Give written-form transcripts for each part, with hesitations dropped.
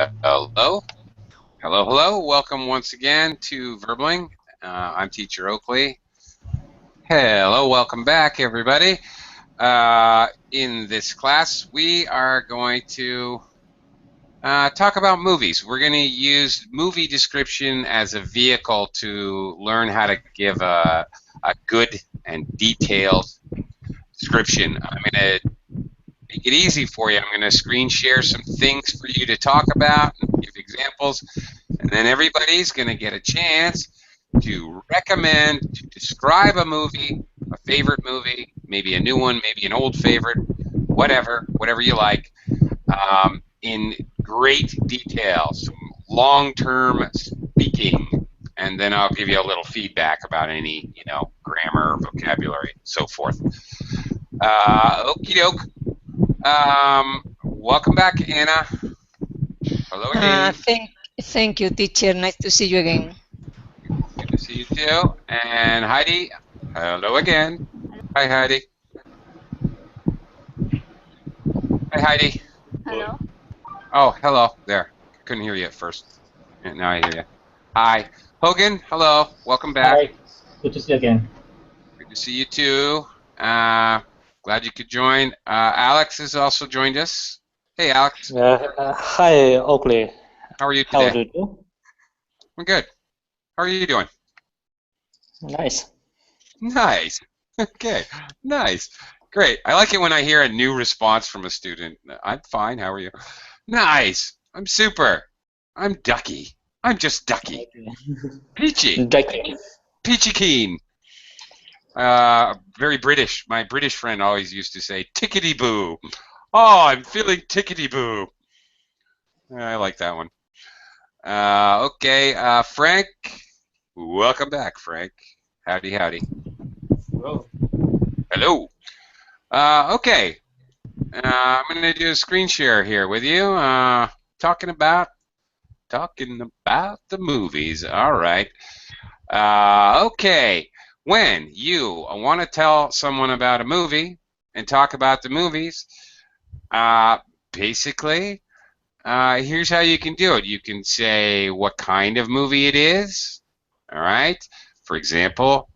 Hello. Hello, hello. Welcome once again to Verbling. I'm Teacher Oakley. Hello, welcome back, everybody. In this class, we are going to talk about movies. We're going to use movie description as a vehicle to learn how to give a good and detailed description. I'm going to make it easy for you. I'm going to screen share some things for you to talk about and give examples, and then everybody's going to get a chance to recommend, to describe a movie, a favorite movie, maybe a new one, maybe an old favorite, whatever you like, in great detail, some long-term speaking, and then I'll give you a little feedback about any, grammar, vocabulary, so forth. Okie doke. Welcome back, Anna. Hello again. Thank you, teacher. Nice to see you again. Good to see you too. And Heidi, hello again. Hi, Heidi. Hi, Heidi. Hello. Oh, hello. There. Couldn't hear you at first. Now I hear you. Hi. Hogan, hello. Welcome back. Hi. Good to see you again. Good to see you too. Glad you could join. Alex has also joined us. Hey, Alex. Hi, Oakley. How are you today? How do you do? I'm good. How are you doing? Nice. Nice. Okay. Nice. Great. I like it when I hear a new response from a student. I'm fine. How are you? Nice. I'm super. I'm Ducky. I'm just Ducky. Peachy. Ducky. Peachy keen. Very British. My British friend always used to say, tickety boo. Oh, I'm feeling tickety boo. I like that one. Okay, Frank. Welcome back, Frank. Howdy, howdy. Hello. Hello. Okay. I'm going to do a screen share here with you. Talking about the movies. All right. Okay. When you want to tell someone about a movie and talk about the movies, basically, here's how you can do it. You can say what kind of movie it is. All right. For example,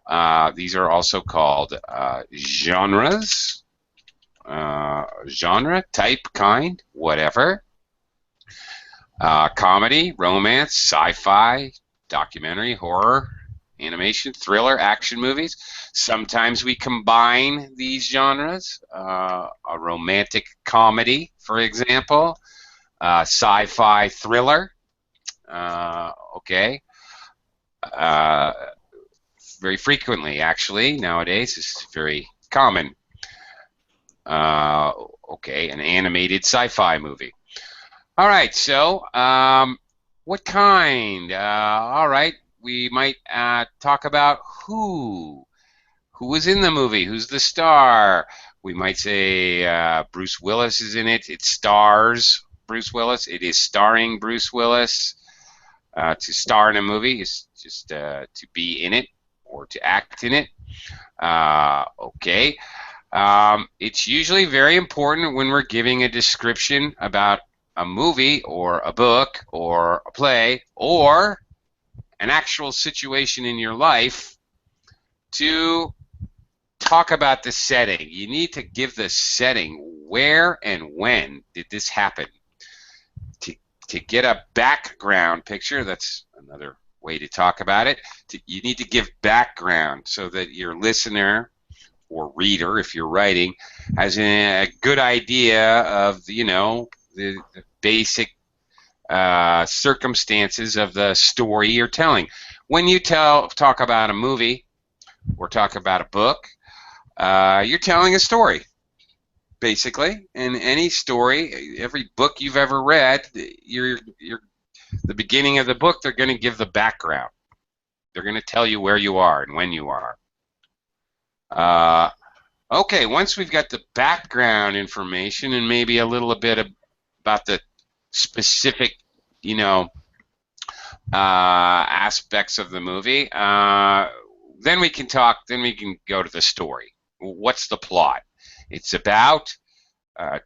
these are also called genres. Genre, type, kind, whatever. Comedy, romance, sci-fi, documentary, horror, animation, thriller, action movies. Sometimes we combine these genres. A romantic comedy, for example. Sci-fi thriller. Okay. Very frequently, actually, nowadays. It's very common. Okay, an animated sci-fi movie. All right, so what kind? All right, we might talk about who was in the movie, who's the star. We might say Bruce Willis is in it. It stars Bruce Willis. It is starring Bruce Willis. To star in a movie is just to be in it or to act in it. Okay. It's usually very important when we're giving a description about a movie or a book or a play or an actual situation in your life to talk about the setting. You need to give the setting. Where and when did this happen? To get a background picture, that's another way to talk about it. You need to give background so that your listener or reader, if you're writing, has a good idea of the basic circumstances of the story you're telling. When you talk about a movie or talk about a book, you're telling a story, basically. And any story, every book you've ever read, the beginning of the book, they're going to give the background. They're going to tell you where you are and when you are. Okay, once we've got the background information and maybe a little bit about the specific, aspects of the movie, then we can go to the story. What's the plot? It's about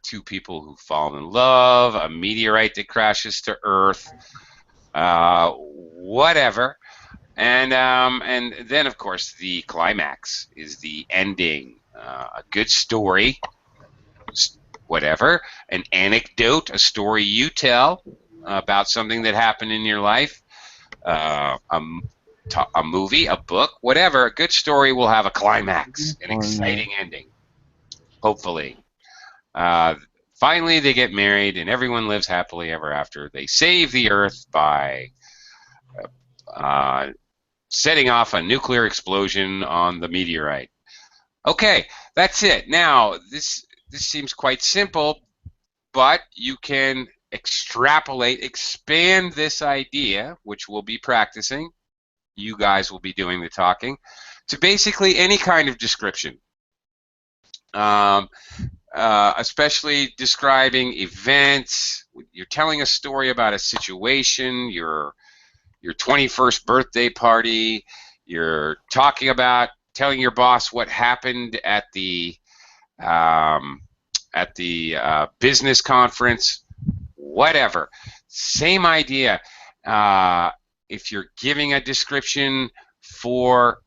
two people who fall in love, a meteorite that crashes to Earth, whatever. And then, of course, the climax is the ending. A good story, whatever, an anecdote, a story you tell about something that happened in your life, a movie, a book, whatever. A good story will have a climax, an exciting ending, hopefully. Finally, they get married, and everyone lives happily ever after. They save the Earth by setting off a nuclear explosion on the meteorite. Okay, that's it. Now, this seems quite simple, but you can extrapolate, expand this idea, which we'll be practicing. You guys will be doing the talking, to basically any kind of description. Especially describing events. You're telling a story about a situation, your 21st birthday party, you're talking about telling your boss what happened at the business conference, whatever. Same idea. If you're giving a description for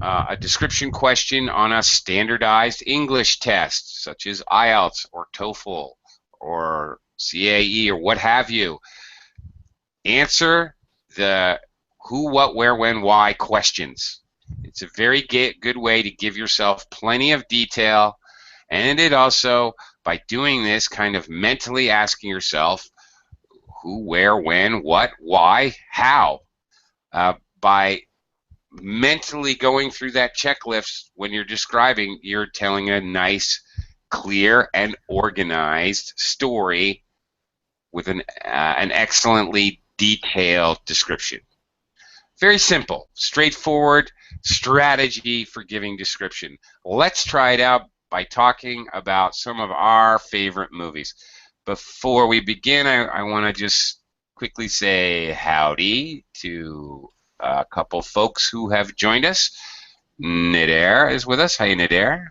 a description question on a standardized English test, such as IELTS or TOEFL or CAE or what have you, answer the who, what, where, when, why questions. It's a very good way to give yourself plenty of detail, and it also, by doing this, kind of mentally asking yourself who, where, when, what, why, how. By mentally going through that checklist when you're describing, you're telling a nice, clear, and organized story with an excellently detailed description. Very simple, straightforward strategy for giving description. Let's try it out by talking about some of our favorite movies. Before we begin, I want to just quickly say howdy to a couple folks who have joined us. Nader is with us. Hi, Nader.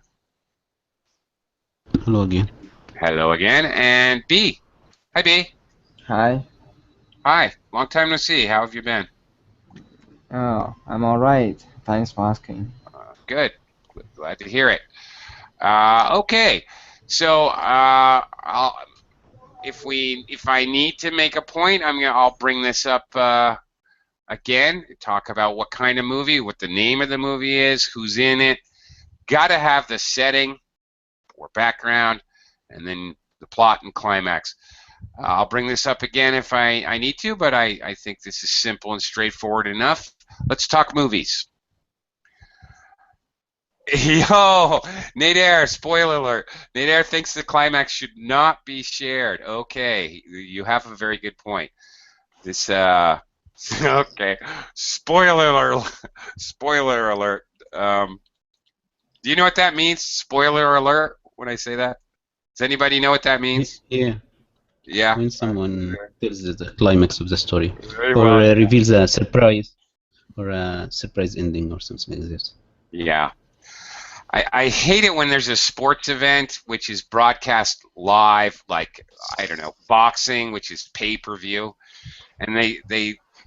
Hello again. Hello again. And B. Hi, B. Hi. Hi. Long time no see. How have you been? Oh, I'm all right. Thanks for asking. Good. Glad to hear it. Okay. So if I need to make a point, I'll bring this up again. Talk about what kind of movie, what the name of the movie is, who's in it. Got to have the setting or background, and then the plot and climax. I'll bring this up again if I need to, but I think this is simple and straightforward enough. Let's talk movies. Yo, Nader, spoiler alert. Nader thinks the climax should not be shared. Okay, you have a very good point. This, okay, spoiler alert. Spoiler alert. Do you know what that means? Spoiler alert, when I say that? Does anybody know what that means? Yeah. Yeah. When someone tells the climax of the story, Very or well. reveals a surprise, or a surprise ending, or something like this. Yeah. I hate it when there's a sports event which is broadcast live, like, I don't know, boxing, which is pay-per-view, and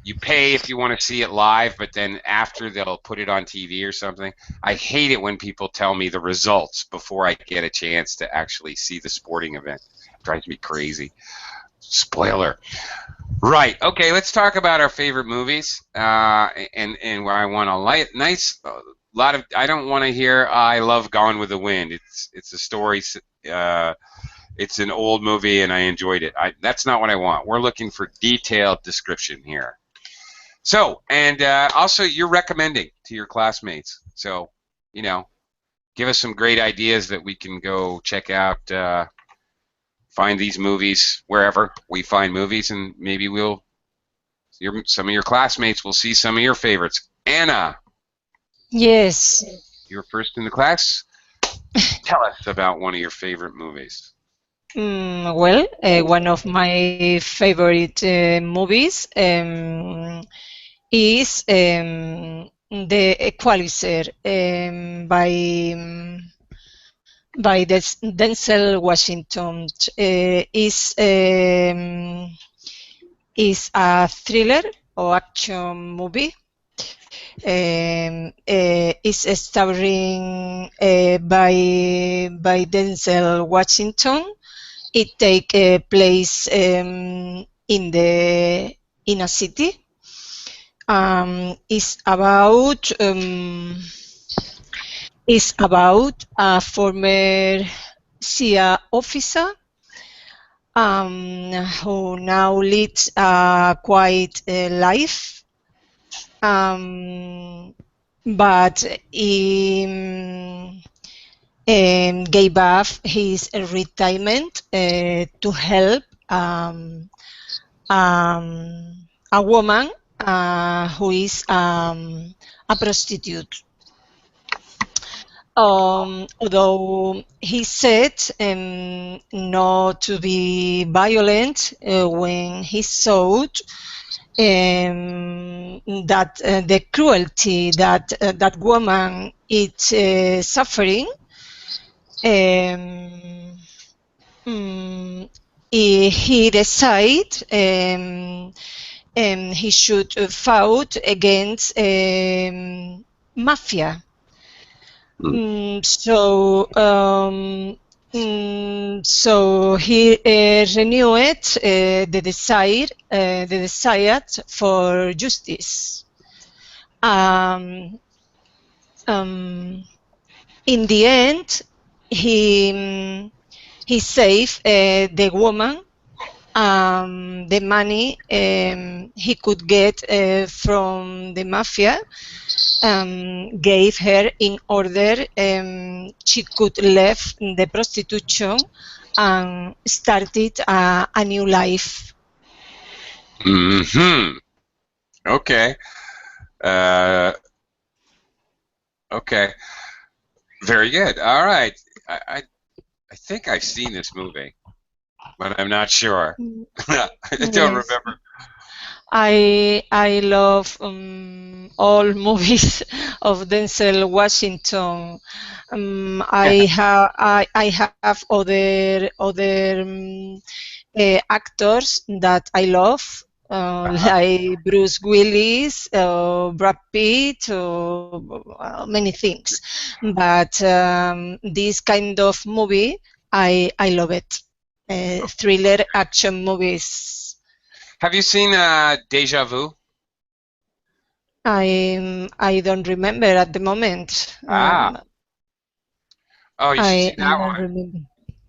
you pay if you want to see it live, but then after they'll put it on TV or something. I hate it when people tell me the results before I get a chance to actually see the sporting event. It drives me crazy. Spoiler. Right. Okay, let's talk about our favorite movies, and where I want a nice lot of. I don't want to hear I love Gone with the Wind. It's a story. It's an old movie and I enjoyed it. That's not what I want. We're looking for detailed description here. So, and also you're recommending to your classmates. So, you know, give us some great ideas that we can go check out. Find these movies wherever we find movies, and maybe some of your classmates will see some of your favorites. Anna. Yes. You're first in the class. Tell us about one of your favorite movies. Well, one of my favorite movies is The Equalizer by by Denzel Washington. Is a thriller or action movie. Is starring by Denzel Washington. It takes place in a city. It's about a former CIA officer who now leads a quiet life, but he gave up his retirement to help a woman who is a prostitute. Although he said not to be violent when he saw that the cruelty that that woman is suffering, he decided he should fight against mafia. So he renewed the desire for justice. In the end, he saved the woman. The money he could get from the mafia gave her in order she could leave the prostitution and started a new life. Mm-hmm. Okay. Okay. Very good. All right. I think I've seen this movie, but I'm not sure. I don't remember. I love all movies of Denzel Washington. I have other actors that I love, like Bruce Willis, Brad Pitt, many things. But this kind of movie, I love it. Thriller action movies. Have you seen Deja Vu? I don't remember at the moment. Oh, you should see that I don't one. remember.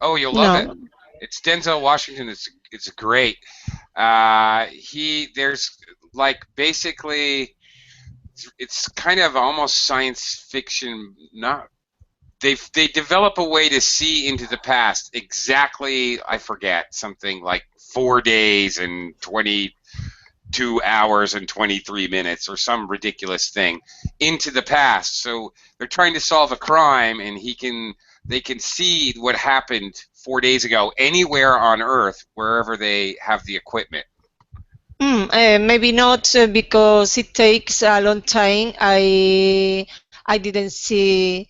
Oh, you'll love No. it. It's Denzel Washington. It's great. There's like basically it's kind of almost science fiction. They develop a way to see into the past exactly. I forget something like 4 days and 22 hours and 23 minutes or some ridiculous thing into the past. So they're trying to solve a crime, and they can see what happened 4 days ago anywhere on Earth, wherever they have the equipment. Maybe not because it takes a long time. I didn't see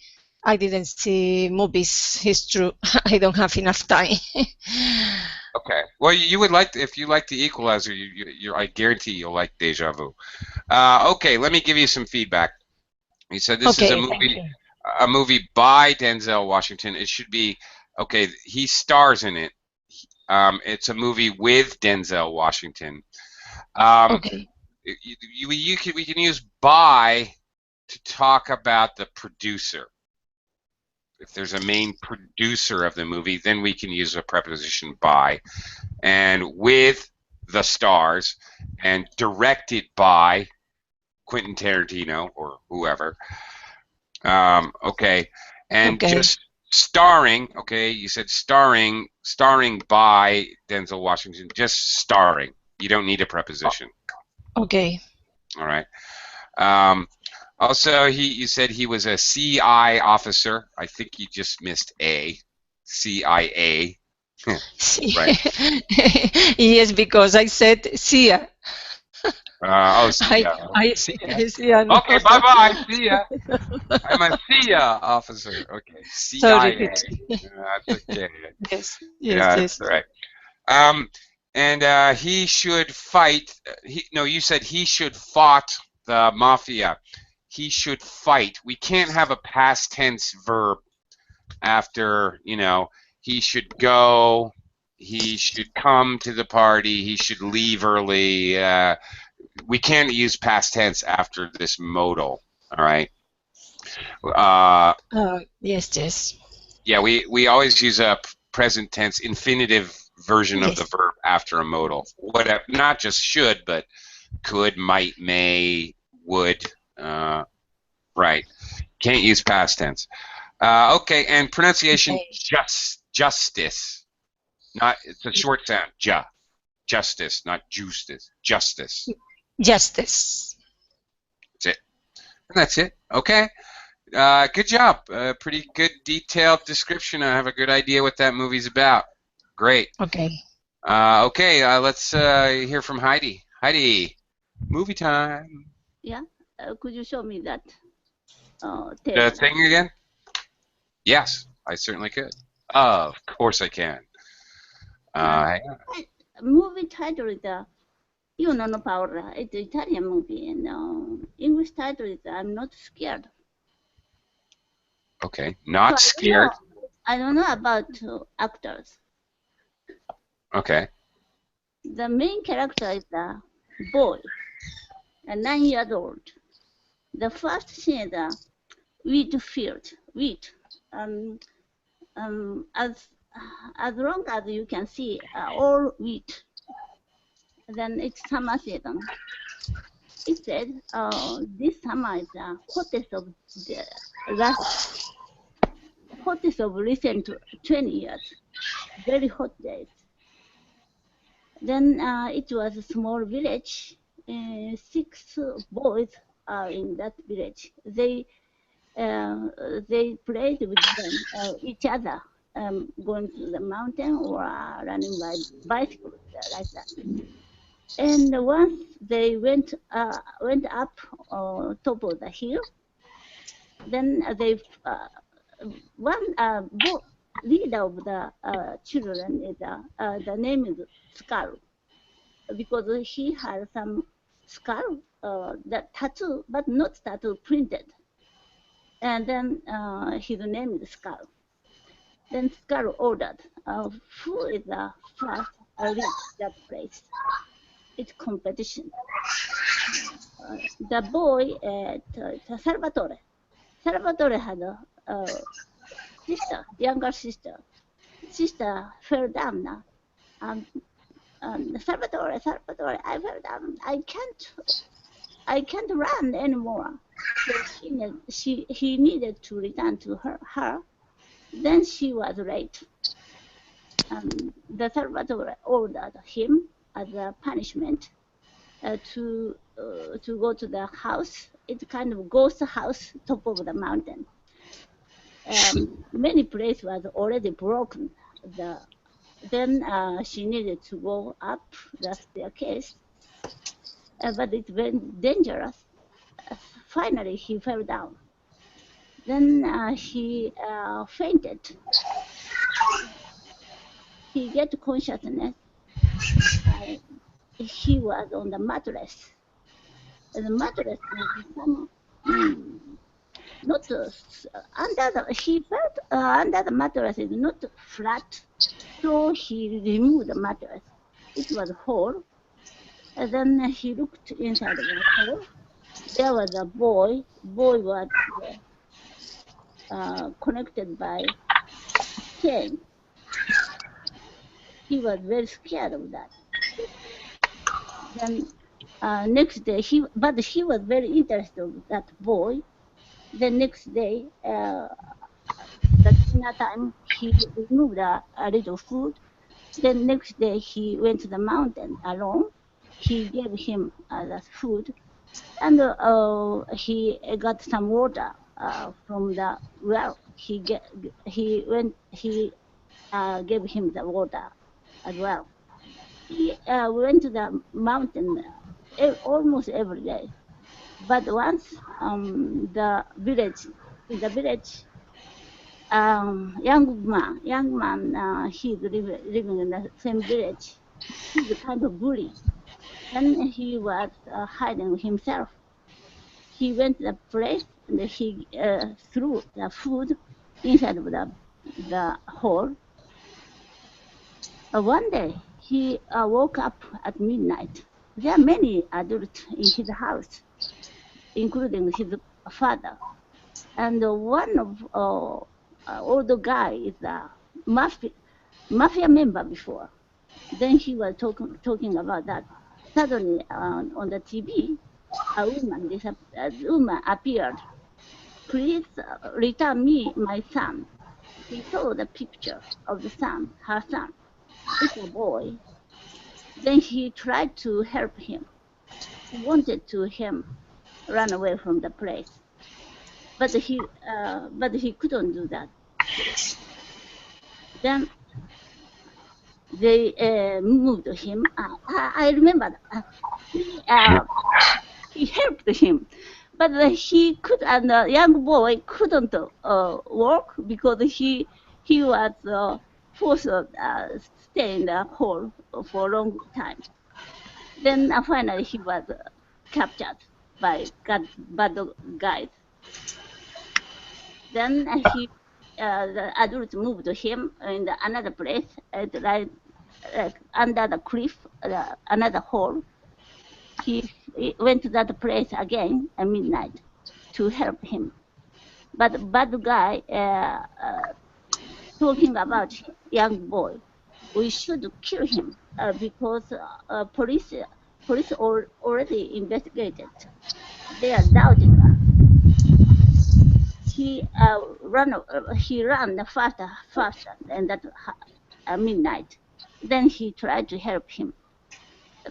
movies. It's true. I don't have enough time. Okay. Well, you would like if you like The Equalizer, I guarantee you'll like Deja Vu. Okay, let me give you some feedback. You said this is a movie by Denzel Washington. It should be okay. He stars in it. It's a movie with Denzel Washington. Okay. We can use by to talk about the producer. If there's a main producer of the movie, then we can use a preposition by. And with the stars, and directed by Quentin Tarantino or whoever. Okay. And just starring, okay, you said starring by Denzel Washington, just starring. You don't need a preposition. Okay. All right. Also, you said he was a CI officer. I think you just missed A. CIA. Right. Yes, because I said CIA. See ya. I see. I see. I'm Okay, not bye-bye. See ya. I'm a CIA officer. Okay, sorry. CIA. That's okay. Yes. Yes. Yeah, that's Yes. all right. And he should fight. No, you said he should fought the mafia. He should fight. We can't have a past tense verb after, he should go, he should come to the party, he should leave early. We can't use past tense after this modal, all right? Yes. Yes. Yeah, we always use a present tense infinitive version of the Yes. verb after a modal. Whatever, not just should, but could, might, may, would. Right. Can't use past tense. Okay, and pronunciation Okay. justice. It's a short sound. Justice, not justice. Justice. Justice. That's it. And that's it. Okay. Good job. Pretty good detailed description. I have a good idea what that movie's about. Great. Okay. Okay, let's hear from Heidi. Heidi, movie time. Yeah, could you show me that? The Taylor? thing again? Yes, I certainly could. Of course I can. Hang on. Movie title is Io non ho paura. It's an Italian movie, and English title is I'm Not Scared. Okay, not So scared. I don't know about actors. Okay. The main character is a boy, 9 years old. The first scene is a wheat field. Wheat. As long as you can see all wheat, then it's summer season. It said this summer is the hottest of recent 20 years. Very hot days. Then it was a small village. 6 boys are in that village. They played with them, each other, going to the mountain or running by bicycle like that. And once they went up top of the hill, then they one leader of the children is the name is Skull, because he had some skull that tattoo, but not tattoo printed. And then his name is Skull. Then Skull ordered, who is the first reach that place? It's competition. The boy, Salvatore. Salvatore had a sister, younger sister. Sister fell down now. Salvatore, I fell down. I can't run anymore. So he needed to return to her. Then she was late. The Salvatore ordered him as a punishment to go to the house. It's kind of ghost house, top of the mountain. Many places was already broken. Then she needed to go up the staircase, but it's very dangerous. Finally, he fell down. Then he fainted. He get consciousness. He was on the mattress. The mattress was some, not under the. He felt under the mattress is not flat, so he removed the mattress. It was a hole. And then he looked inside the hole. There was a boy. Boy was connected by chain. He was very scared of that. Then next day, he was very interested in that boy. The next day, the dinner time, he removed a little food. Then next day, he went to the mountain alone. He gave him the food, and he got some water from the well. He gave him the water as well. He went to the mountain almost every day. But once in the village, young man, he's living in the same village. He's a kind of bully. Then he was hiding himself. He went to the place and he threw the food inside of the hole. One day he woke up at midnight. There are many adults in his house, including his father. And one of older guy is a mafia member before. Then he was talking about that. Suddenly on the TV, a woman appeared. Please return me my son. He saw the picture of the son, her son. It's a boy. Then he tried to help him. He wanted to him run away from the place, but he couldn't do that. Then they moved him. I remember he helped him, but he could, and the young boy couldn't walk because he was forced to stay in the hole for a long time. Then finally he was captured by bad guys. Then the adults moved him in another place, like under the cliff, another hole. He went to that place again at midnight to help him. But bad guy talking about young boy, we should kill him because police already investigated. They are doubting us. He ran faster than that midnight. Then he tried to help him,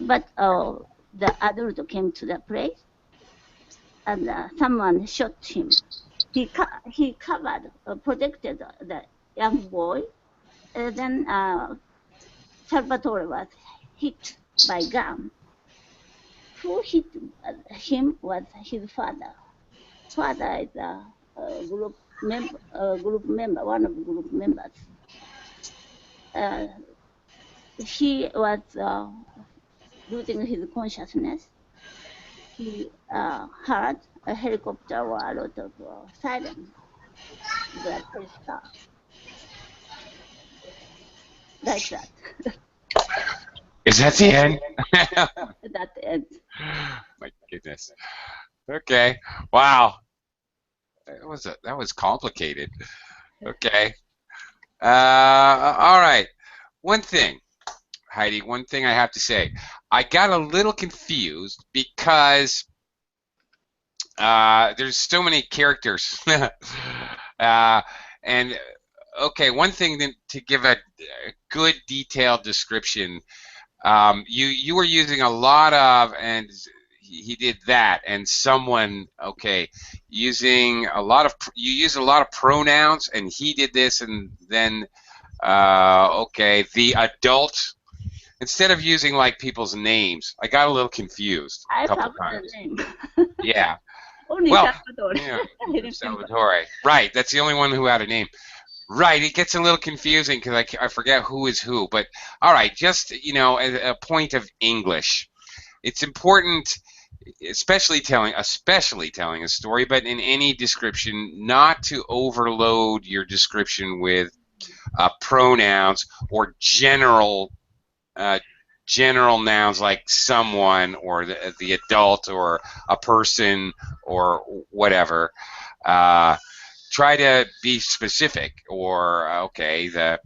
but the adult came to the place, and someone shot him. He covered, protected the young boy. Then Salvatore was hit by gun. Who hit him was his father. Father is a group member, one of the group members. He was losing his consciousness. He heard a helicopter or a lot of sirens. Like that. Is that the end? That end. My goodness. Okay. Wow. That was complicated. Okay. All right. One thing, Heidi. One thing I have to say. I got a little confused because there's so many characters. And okay, one thing to give a good detailed description. You were using a lot of, and he did that, and someone, okay, using a lot of, you use a lot of pronouns, and he did this, and then, okay, the adult, instead of using like people's names, I got a little confused a couple times. The name. Yeah. Only Well, Salvatore. yeah, Salvatore. Right, that's the only one who had a name. Right, it gets a little confusing because I forget who is who. But all right, just as a point of English, it's important, especially telling a story, but in any description, not to overload your description with pronouns or general nouns like someone or the adult or a person or whatever. Try to be specific, or okay, the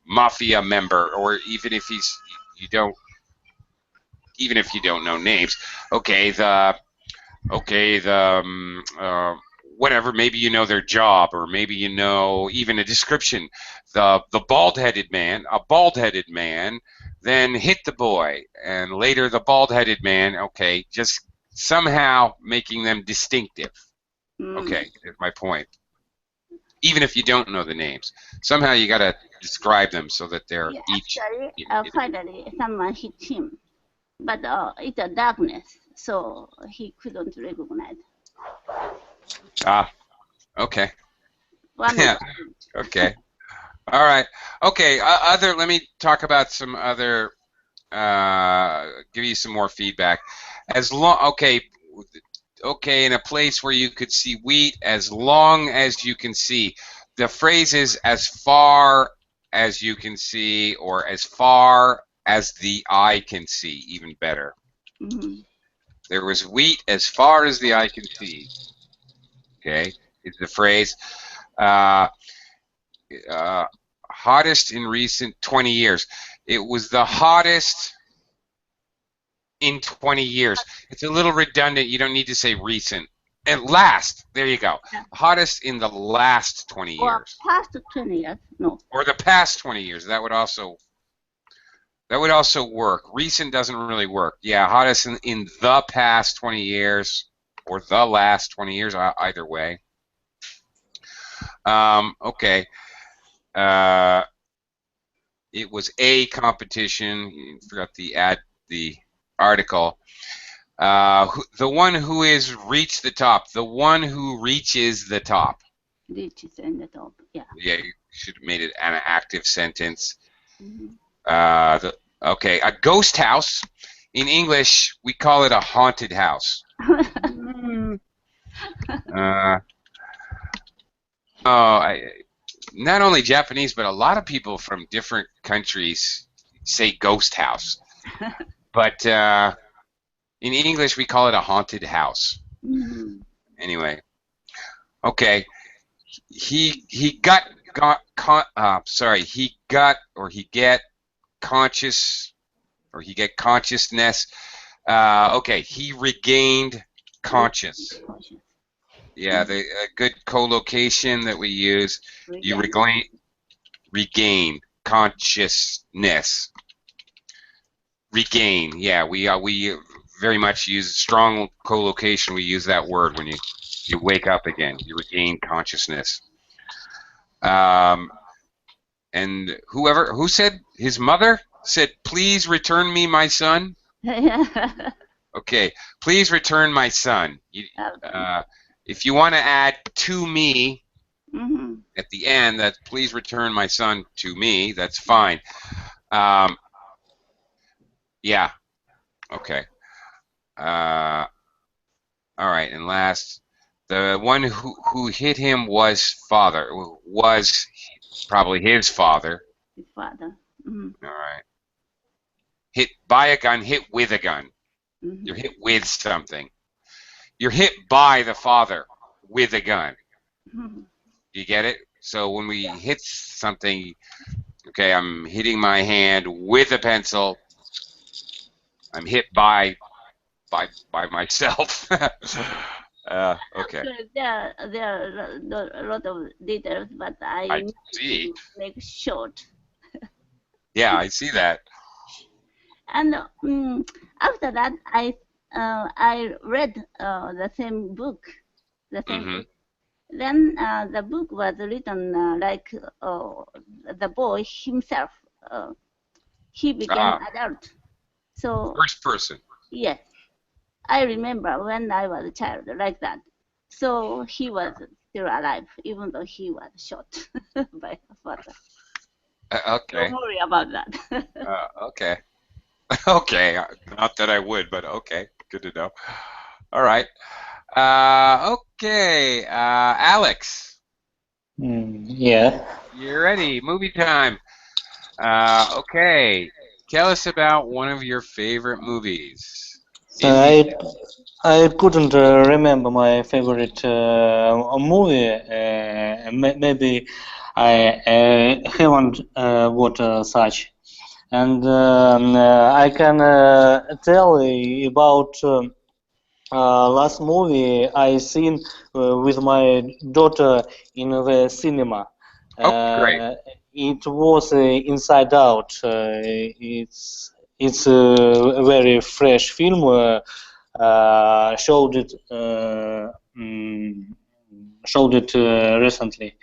mafia member, or even if you don't know names, okay, whatever, maybe you know their job, or maybe you know even a description. The bald-headed man, a bald-headed man, then hit the boy, and later the bald-headed man. Okay, just somehow making them distinctive. Okay, is my point. Even if you don't know the names, somehow you got to describe them so that they're each. Actually, finally, someone hit him. but it's a darkness, so he couldn't recognize. Ah, okay. One Yeah. of them. Okay. All right. Okay. Let me talk about some other. Give you some more feedback. Okay, in a place where you could see wheat, as long as you can see. The phrase is as far as you can see, or as far as the eye can see. Even better. Mhm. There was wheat as far as the eye can see. Okay, is the phrase. Hottest in recent 20 years. It was the hottest in 20 years. It's a little redundant. You don't need to say recent. And last, there you go. Yeah. Hottest in the last 20 Or years. past 20 years, no. Or the past 20 years. That would also work. Recent doesn't really work. Yeah, hottest in the past 20 years or the last 20 years, either way. Okay. It was a competition. You forgot the article. The one who has reached the top. The one who reaches the top. Reaches in the top, yeah. Yeah, you should have made it an active sentence. Mhm. Okay, a ghost house. In English, we call it a haunted house. Not only Japanese, but a lot of people from different countries say ghost house. But in English, we call it a haunted house. Mhm. Anyway, okay. He get consciousness. Okay, he regained conscious. Yeah, a good co-location that we use. You regain consciousness. Regain. Yeah, we very much use strong co-location. We use that word when you wake up again. You regain consciousness. And who said, his mother said, "Please return me my son." Okay, please return my son. If you want to add "to me" Mhm. at the end, that's "please return my son to me." That's fine. Yeah. Okay. All right. And last, the one who hit him was probably his father. His father. Mhm. All right. Hit by a gun. Hit with a gun. Mhm. You're hit with something. You're hit by the father with a gun. Mhm. You get it? So when we hit something, okay, I'm hitting my hand with a pencil. I'm hit by myself. Okay. There are a lot of details, but I I see. make short. Yeah, I see that. And after that, I read the same book. The same Mhm. book. Then the book was written like the boy himself. He became adult. So First person. yes, I remember when I was a child like that. So he was still alive, even though he was shot by her father. Okay. Don't worry about that. Okay. Okay. Not that I would, but okay. Good to know. All right. Okay. Alex, Yeah. you're ready. Movie time. Okay. Tell us about one of your favorite movies. I I couldn't remember my favorite movie. Maybe I haven't watched such, and I can tell about last movie I seen with my daughter in the cinema. Oh, great. It was Inside Out. It's a very fresh film. Showed it recently.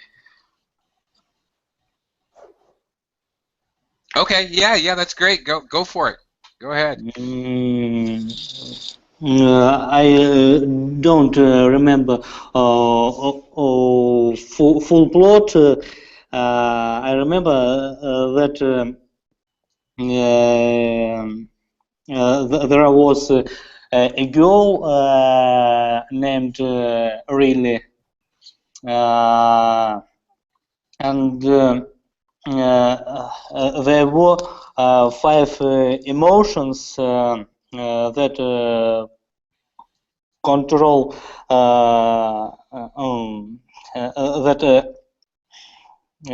Okay. Yeah. That's great. Go for it. Go ahead. I don't remember full plot. I remember that there was a girl named Riley, and there were 5 emotions that control that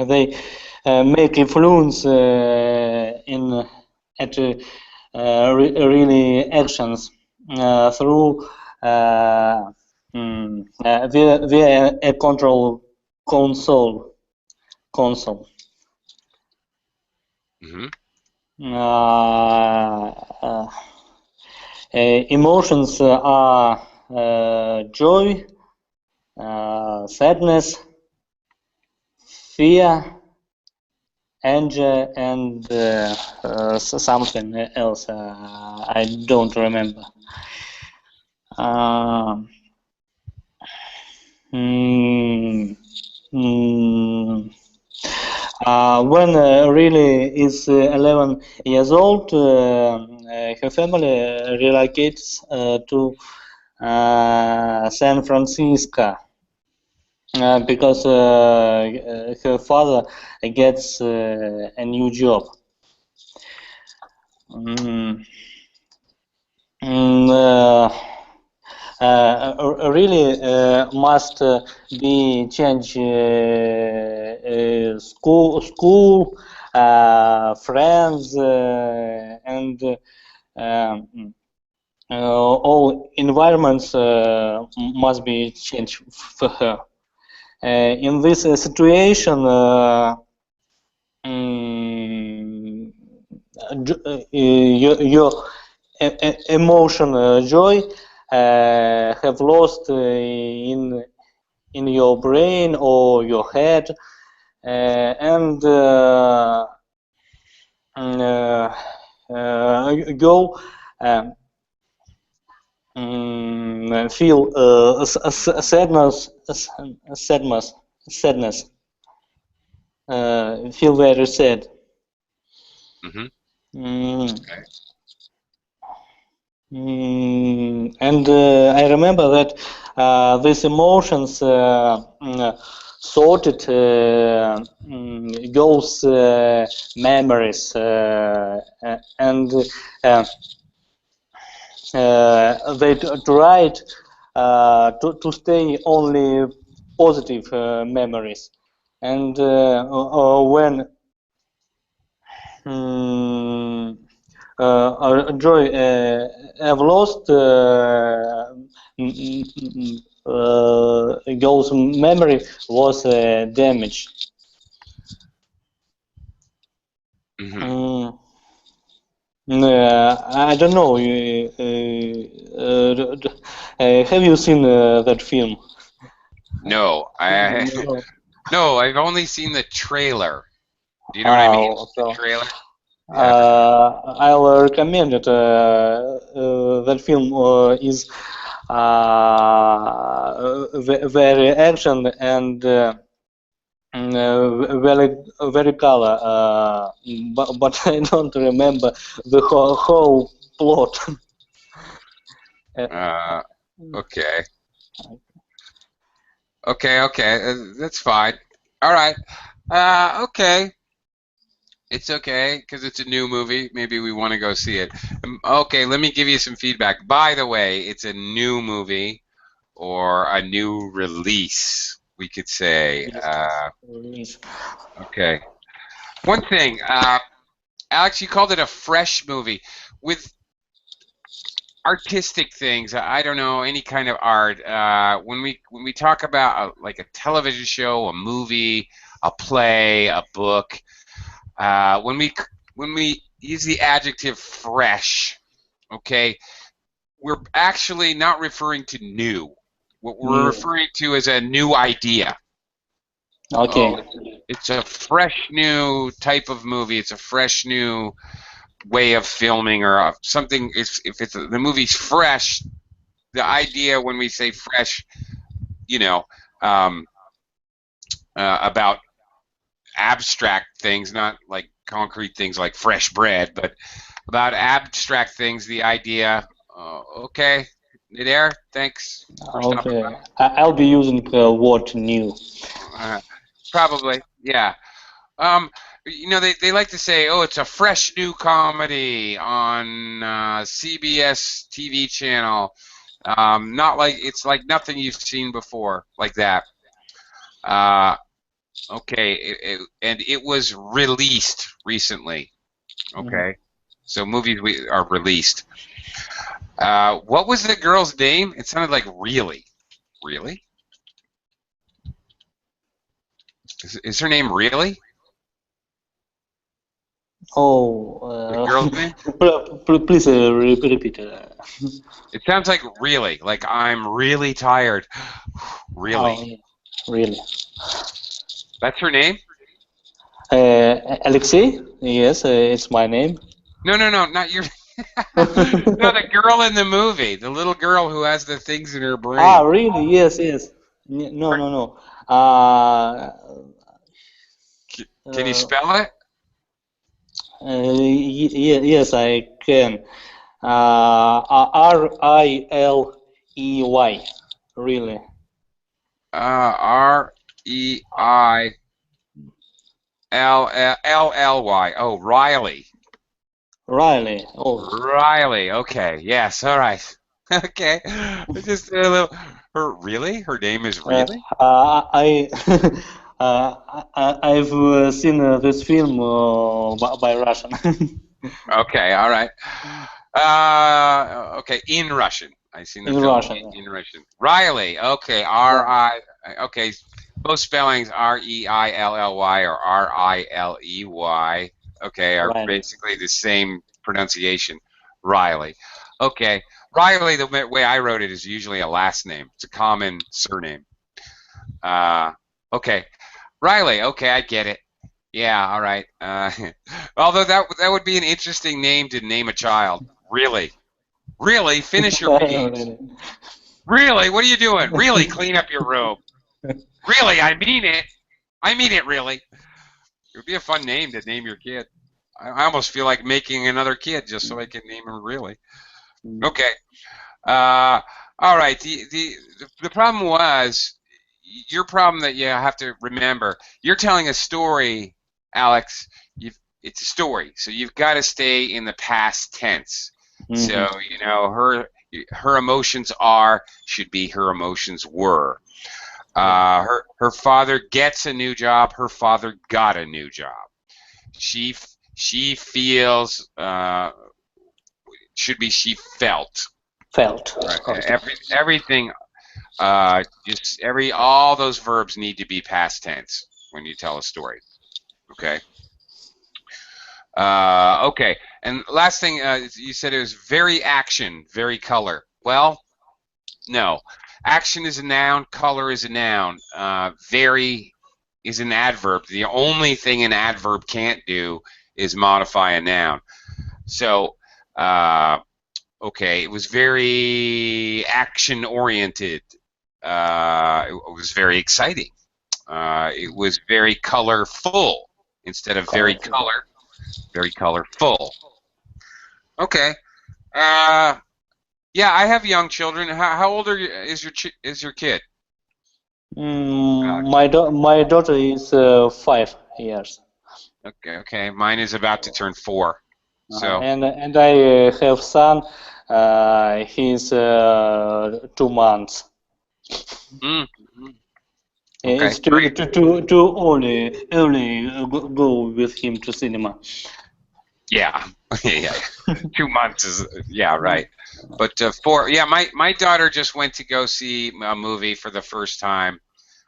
they make influence in at really actions through via a control console. Mm-hmm. Emotions are joy, sadness, fear, anger, and something else. I don't remember. When Riley is 11 years old, her family relocates to San Francisco because her father gets a new job. Really must be change school, friends, and all environments must be changed for her. In this situation, your emotion, joy, have lost in your brain or your head, and go feel sadness, feel very sad. Mm-hmm. Okay. And I remember that these emotions sorted girls' memories, and they tried to stay only positive memories. And when Joy have lost girl's memory was damaged. Mm-hmm. I don't know. Have you seen that film? No, No. no, I've only seen the trailer. Do you know what I mean? So, The trailer. Yeah. I'll recommend it. That film is very action and very color. But I don't remember the whole plot. Okay. Okay. That's fine. All right. Okay. It's okay because it's a new movie. Maybe we want to go see it. Okay, let me give you some feedback. By the way, it's a new movie or a new release, we could say. Okay. One thing, Alex, you called it a fresh movie. With artistic things, I don't know, any kind of art. When we talk about like a television show, a movie, a play, a book, when we use the adjective fresh, okay, we're actually not referring to new. What we're referring to is a new idea. Okay. It's a fresh new type of movie. It's a fresh new way of filming or something. If it's the movie's fresh, the idea when we say fresh, you know, about abstract things, not like concrete things like fresh bread, but about abstract things. The idea. Okay, there. Thanks. For stopping Okay. by. I'll be using word new. Probably, yeah. You know, they like to say, oh, it's a fresh new comedy on CBS TV channel. Not like it's like nothing you've seen before, like that. Okay, and it was released recently. Okay, so movies are released. What was the girl's name? It sounded like really. Really? Is her name really? Oh, The girl's name? please repeat. It sounds like really. Like I'm really tired. Really? Oh, yeah. Really? That's her name? Alexei? Yes, it's my name. No, not your. No, the girl in the movie, the little girl who has the things in her brain. Ah, really? Yes. No. Can you spell it? Yes, I can. Riley. Really? Riley. Oh, Riley. Riley. Oh. Riley. Okay. Yes. All right. Okay. Just a little. Really? Her name is really? I've seen this film by Russian. Okay. All right. Okay. In Russian. I seen the In film Russian. in Russian. Riley. Okay. R-I. Okay. Both spellings R-E-I-L-L-Y or R-I-L-E-Y. Okay, are Riley. basically the same pronunciation. Riley. Okay. Riley, the way I wrote it, is usually a last name. It's a common surname. Okay. Riley. Okay, I get it. Yeah, all right. Although that would be an interesting name to name a child. Really? Really? Finish your page. Really? What are you doing? Really? Clean up your room. Really? I mean it. I mean it, really. It would be a fun name to name your kid. I almost feel like making another kid just so I can name him really. Okay. All right. The problem was, your problem that you have to remember, you're telling a story, Alex. It's a story, so you've got to stay in the past tense. So, you know, her emotions should be her emotions were. Her father gets a new job. Her father got a new job. She feels should be she felt. Felt. Right. Everything. All those verbs need to be past tense when you tell a story. Okay. Okay. And last thing, you said it was very action, very color. Well, no. Action is a noun. Color is a noun. Very is an adverb. The only thing an adverb can't do is modify a noun. So, okay, it was very action-oriented. It was very exciting. It was very colorful instead of very colorful. Okay. Yeah, I have young children. How old is your kid? My daughter is 5 years. Okay. Mine is about to turn 4. So. And I have son. He's 2 months. Okay, it's too early go with him to cinema. Yeah. 2 months is right. But 4. Yeah, my daughter just went to go see a movie for the first time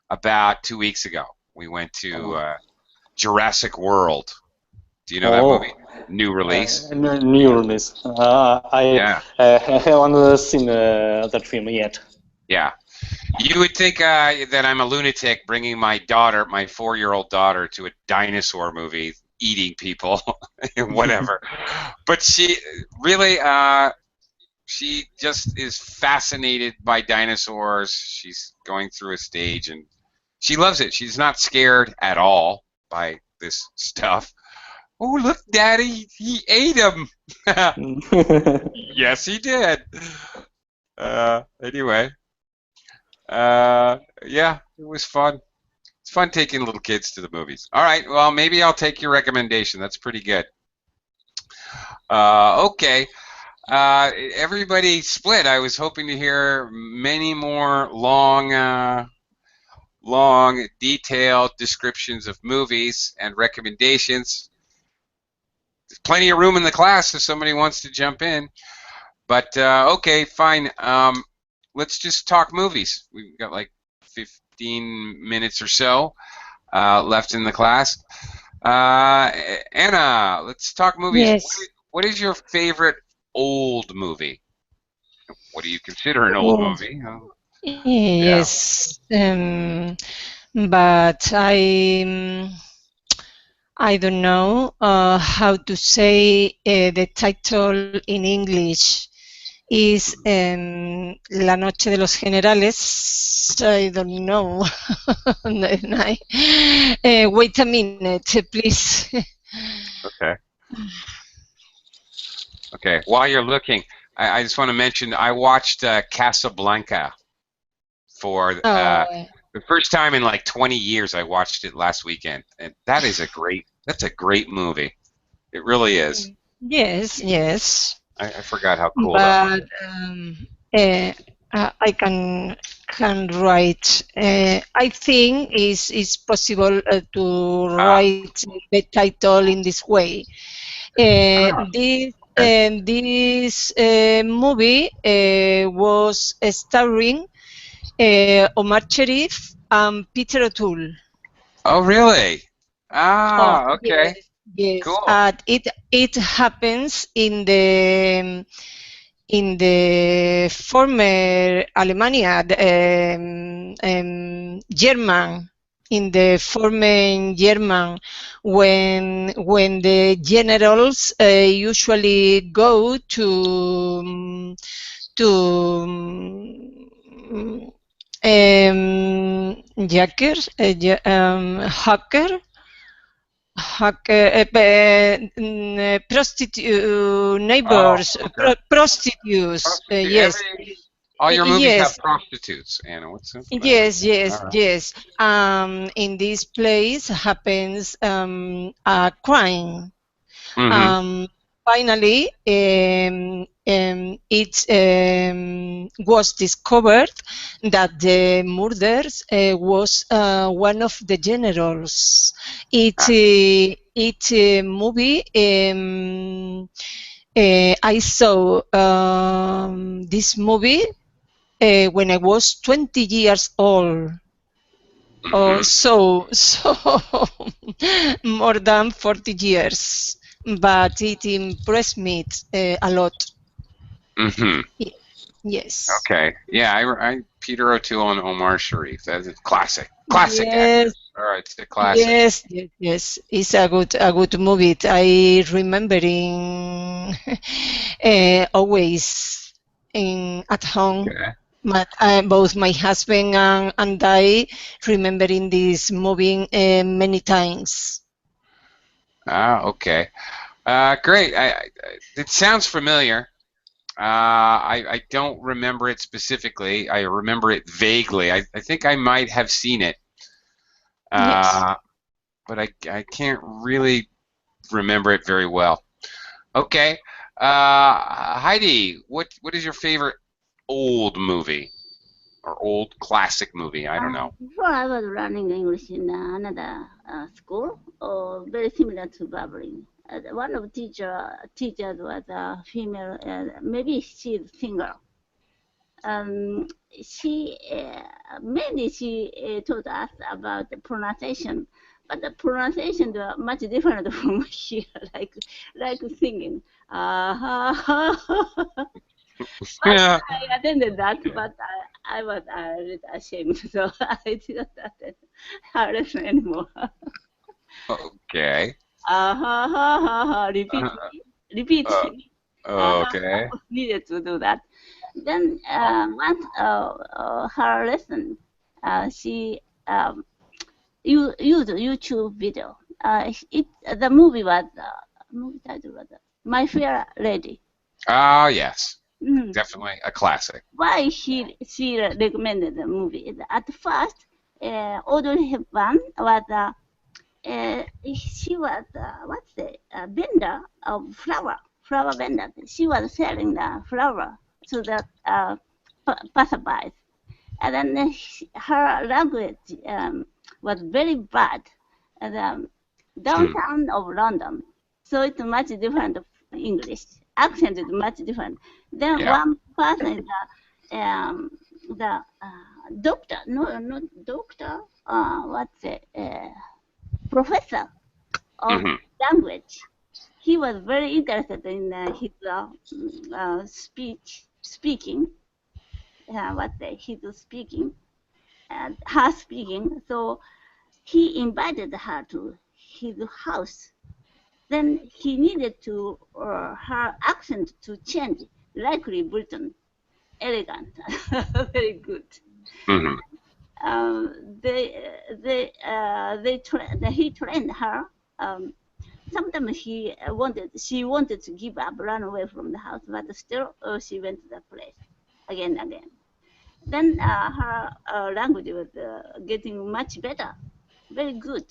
about 2 weeks ago. We went to Jurassic World. Do you know that movie? New release. New release. I haven't seen that film yet. Yeah. You would think that I'm a lunatic bringing my 4-year-old daughter to a dinosaur movie. eating people, whatever. But she really, she just is fascinated by dinosaurs. She's going through a stage, and she loves it. She's not scared at all by this stuff. Oh, look, Daddy, he ate him. Yes, he did. Anyway, yeah, it was fun. It's fun taking little kids to the movies. All right, well, maybe I'll take your recommendation. That's pretty good. Okay. Everybody split. I was hoping to hear many more long, detailed descriptions of movies and recommendations. There's plenty of room in the class if somebody wants to jump in. But, okay, fine. Let's just talk movies. We've got like 15 minutes or so left in the class. Anna, let's talk movies. Yes. What is your favorite old movie? What do you consider an old movie? Yes. But I don't know how to say the title in English. Is La Noche de los Generales. I don't know. Wait a minute, please. Okay. Okay. While you're looking, I just want to mention I watched Casablanca for the first time in like 20 years. I watched it last weekend, and that's a great movie. It really is. Yes, yes. I forgot how cool that was. I can write. I think it's possible to write the title in this way. This movie was starring Omar Sharif and Peter O'Toole. Oh, really? Ah, okay. Yes. Cool. It happens in the former Alemania, German, in the former German, when the generals usually go to prostitute neighbors, prostitutes. Yes. All your movies Yes. have prostitutes, Anna. What's that? Yes. All right. Yes. In this place happens a crime. Mm-hmm. Finally, it was discovered that the murders was one of the generals. It movie. I saw this movie when I was 20 years old. Oh, so more than 40 years. But it impressed me a lot. Mm-hmm. Yes. Okay. Yeah, I Peter O'Toole and Omar Sharif. That's a classic. Yes. Actors. All right, it's a classic. Yes. It's a good movie. I remembering always at home. Okay. Both my husband and I remembering this movie many times. Okay. Great. It sounds familiar. I don't remember it specifically. I remember it vaguely. I think I might have seen it. Yes. But I can't really remember it very well. Okay. Heidi, what is your favorite old movie or old classic movie? I don't know. Before I was learning English in another school, very similar to babbling. One of teachers was a female, maybe she's singer. She taught us about the pronunciation, but the pronunciation was much different from here, like singing. Yeah. I attended that, but I was a little ashamed, so I didn't attend her lesson anymore. Okay. Repeat, repeat. Okay. Needed to do that. Then once her lesson, she used YouTube video. The movie was movie title was My Fair Lady. Ah, yes. Mm. Definitely a classic. Why she recommended the movie? At first, Audrey Hepburn was she was what's the vendor of flower vendor. She was selling the flower to the passersby, and then her language was very bad. And downtown of London, so it's much different English. Accent is much different. Then one person is the doctor, not doctor, what's the professor of language. He was very interested in his speaking. His speaking, and her speaking. So he invited her to his house. Then he needed to her accent to change, likely Britain, elegant, very good. He trained her. Sometimes she wanted to give up, run away from the house, but still she went to the place again. Then her language was getting much better, very good.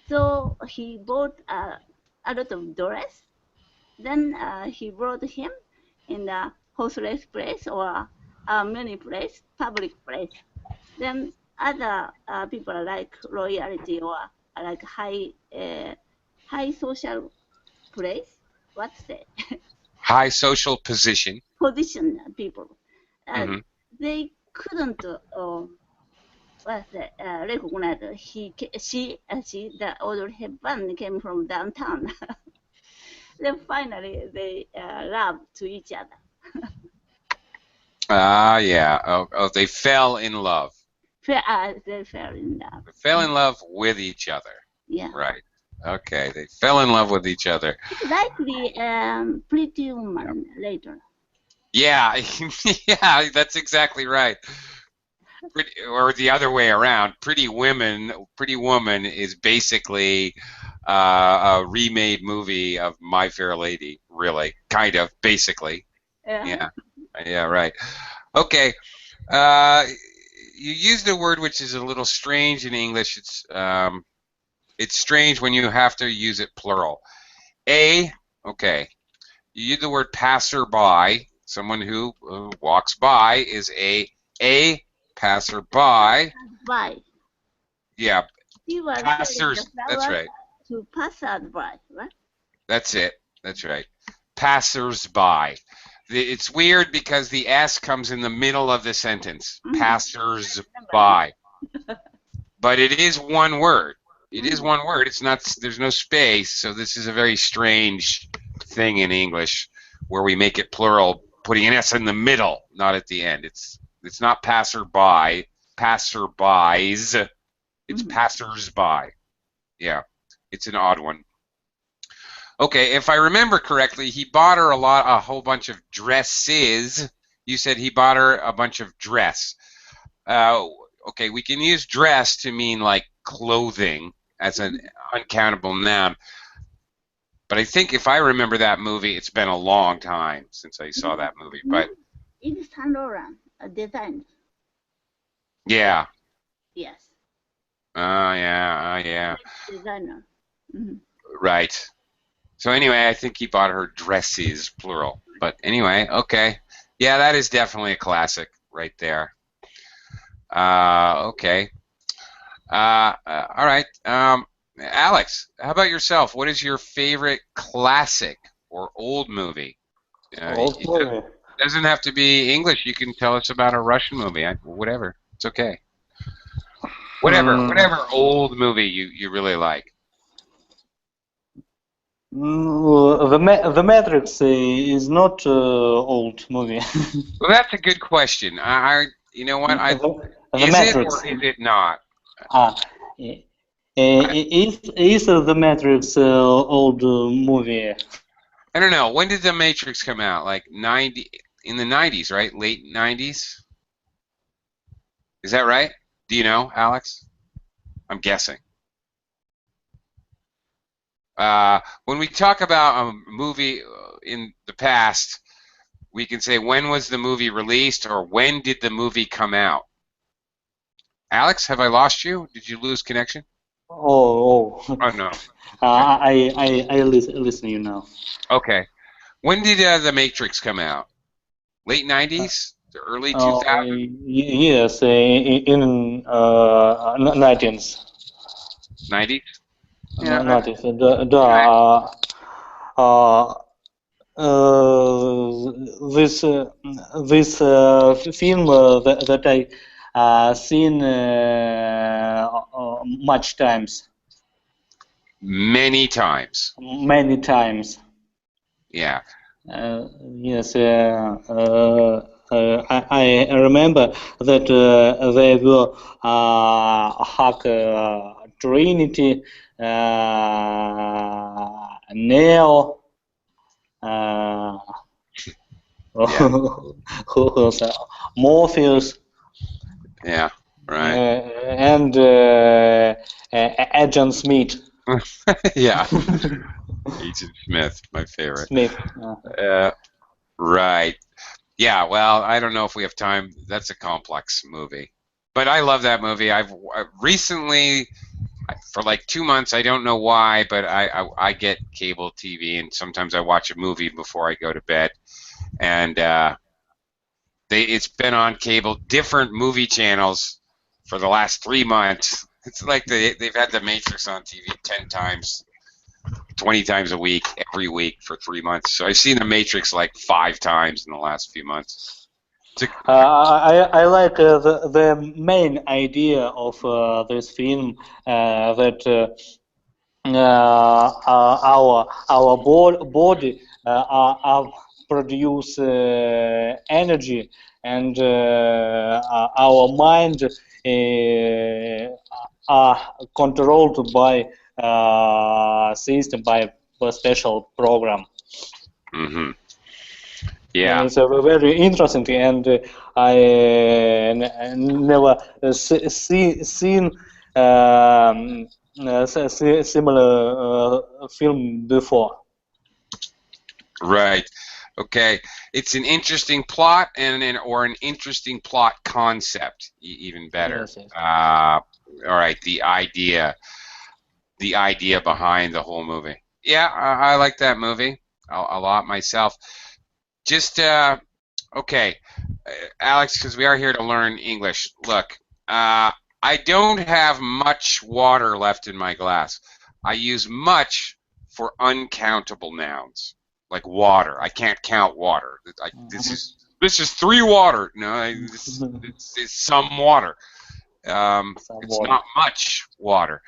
So he bought a lot of dress. Then he brought him in the horseless place or many place, public place. Then other people like royalty or like high social place. What's that? High social position. Position people. They couldn't recognize the Audrey Hepburn came from downtown. Then finally they loved to each other. Yeah. Oh, they fell in love. They fell in love. They fell in love with each other. Yeah. Right. Okay. They fell in love with each other. It's likely Pretty Woman later. Yeah. Yeah. That's exactly right. Or the other way around. Pretty Woman is basically a remade movie of My Fair Lady. Really, kind of, basically. Yeah. Yeah. Right. Okay. You used a word which is a little strange in English. It's strange when you have to use it plural. Okay. You use the word passerby. Someone who walks by is a passerby. By. Yeah. He was Passers. That's right. To passersby, right? That's it. That's right. Passersby. It's weird because the S comes in the middle of the sentence. Passers-by. But it is one word. It is one word. It's not. There's no space. So this is a very strange thing in English, where we make it plural, putting an S in the middle, not at the end. It's not passerby, passerbys. It's passers-by. Yeah, it's an odd one. Okay, if I remember correctly, he bought her a whole bunch of dresses. You said he bought her a bunch of dress. Okay, we can use dress to mean like clothing as an uncountable noun. But I think if I remember that movie, it's been a long time since I saw that movie. But Yves Saint Laurent design. Yeah. Yes. Yeah. Designer. Right. So anyway, I think he bought her dresses, plural. But anyway, okay. Yeah, that is definitely a classic right there. Okay. All right. Alex, how about yourself? What is your favorite classic or old movie? Old movie. It doesn't have to be English. You can tell us about a Russian movie. Whatever. It's okay. Whatever old movie you really like. The Matrix is not old movie. Well, that's a good question. You know what? The Is Matrix. it or is it not? Is the Matrix old movie? I don't know. When did The Matrix come out? Like in the 90s, right? Late 90s? Is that right? Do you know, Alex? I'm guessing. When we talk about a movie in the past, we can say when was the movie released or when did the movie come out? Alex, have I lost you? Did you lose connection? Oh. Oh no. I listen you now. Okay. When did The Matrix come out? Late 90s? The early 2000s? Yes, in 19th. 90s? Yeah, 90s. This film that I seen much times. Many times. Many times. Yeah. Yes. I remember that they will hack Trinity, Neo. Who else? Morpheus. Yeah. Right. And Agent Smith. Yeah. Agent Smith, my favorite. Smith. Right. Yeah, well, I don't know if we have time. That's a complex movie. But I love that movie. I've recently, for like 2 months, I don't know why, but I get cable TV, and sometimes I watch a movie before I go to bed. And it's been on cable, different movie channels for the last 3 months. It's like they've had The Matrix on TV 10 times. 20 times a week, every week for 3 months. So I've seen The Matrix like 5 times in the last few months. I like the main idea of this film that our body produce energy, and our mind are controlled by system, by a special program. Mm-hmm. Yeah. And it's very interesting, and I never seen similar film before. Right. Okay. It's an interesting plot or an interesting plot concept, even better. Yes, yes. All right. The idea behind the whole movie. Yeah, I like that movie a lot myself. Just okay, Alex, because we are here to learn English. Look, I don't have much water left in my glass. I use much for uncountable nouns, like water. I can't count water. This is 3 water. No, it's some water. It's not much water.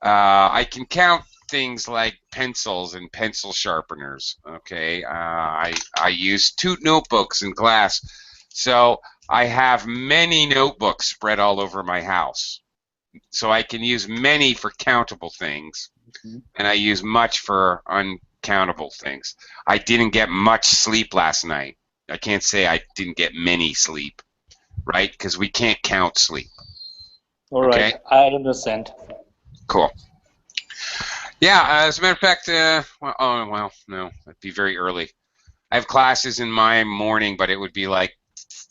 I can count things like pencils and pencil sharpeners. Okay, I use 2 notebooks in class, so I have many notebooks spread all over my house. So I can use many for countable things, and I use much for uncountable things. I didn't get much sleep last night. I can't say I didn't get many sleep, right? Because we can't count sleep. All right, okay? I understand. Cool. Yeah, as a matter of fact, well, no, it'd be very early. I have classes in my morning, but it would be like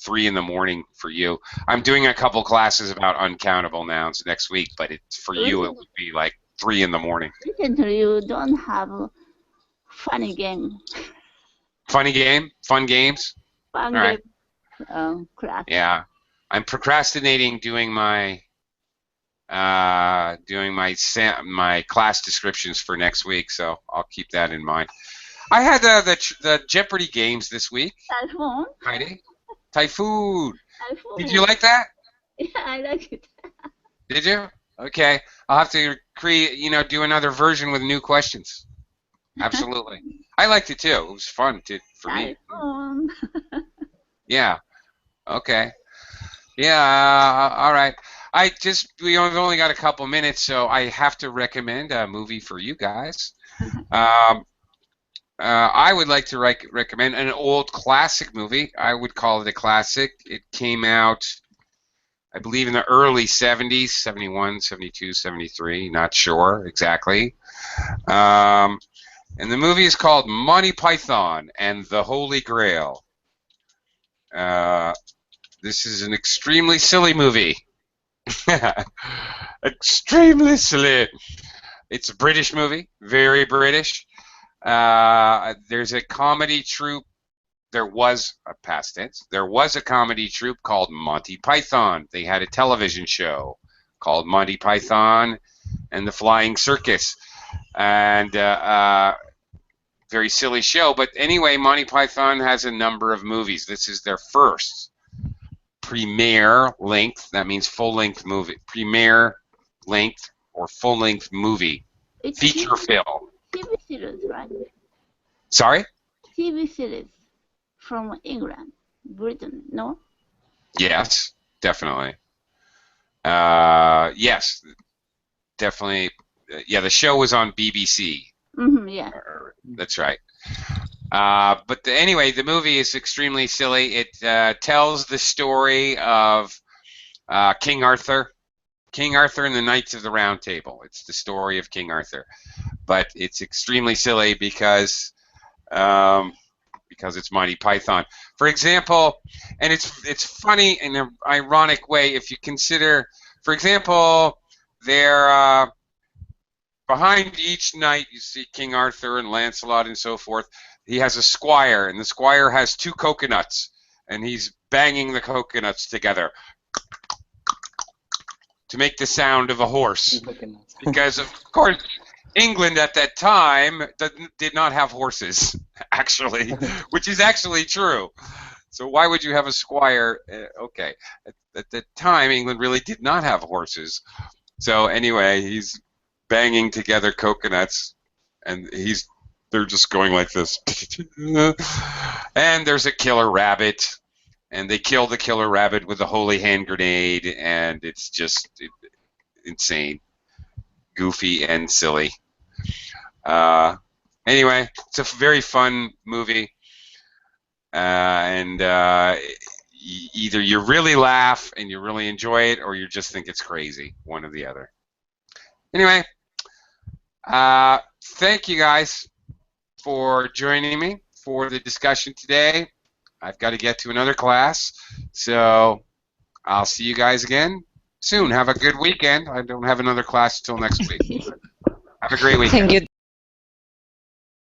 3 in the morning for you. I'm doing a couple classes about uncountable nouns next week, but for you it would be like 3 in the morning. Recently, you don't have funny game. Funny game? Fun games? Fun All game right. Class. Yeah, I'm procrastinating doing my class descriptions for next week, so I'll keep that in mind. I had the Jeopardy games this week. Typhoon. Heidi? Typhoon. Typhoon. Did you like that? Yeah, I like it. Did you? Okay, I'll have to do another version with new questions. Absolutely. I liked it too. It was fun for me. Typhoon. Yeah. Okay. Yeah. All right. we've only got a couple minutes, so I have to recommend a movie for you guys. I would like to recommend an old classic movie. I would call it a classic. It came out, I believe, in the early 70s, 71, 72, 73, not sure exactly. And the movie is called Monty Python and the Holy Grail. This is an extremely silly movie. Extremely silly. It's a British movie, very British. There's a comedy troupe. There was a past tense. There was a comedy troupe called Monty Python. They had a television show called Monty Python and the Flying Circus, and very silly show. But anyway, Monty Python has a number of movies. This is their first premiere length. That means full-length movie. Premiere length or full-length movie. It's Feature film. TV series, right? Sorry? TV series from England, Britain, no? Yes, definitely. Yes, definitely. Yeah, the show was on BBC. Yeah. That's right. But anyway, the movie is extremely silly. It tells the story of King Arthur. King Arthur and the Knights of the Round Table. It's the story of King Arthur. But it's extremely silly because it's Monty Python. For example, and it's funny in an ironic way if you consider, for example, they're behind each knight you see King Arthur and Lancelot and so forth. He has a squire, and the squire has 2 coconuts, and he's banging the coconuts together to make the sound of a horse. Because, of course, England at that time did not have horses, actually, which is actually true. So why would you have a squire? Okay. At that time, England really did not have horses. So anyway, he's banging together coconuts, and they're just going like this. And there's a killer rabbit, and they kill the killer rabbit with a holy hand grenade, and it's just insane, goofy, and silly. Anyway, it's a very fun movie, and either you really laugh and you really enjoy it, or you just think it's crazy, one or the other. Anyway, thank you guys for joining me for the discussion today. I've got to get to another class, so I'll see you guys again soon. Have a good weekend. I don't have another class until next week. Have a great weekend. Thank you.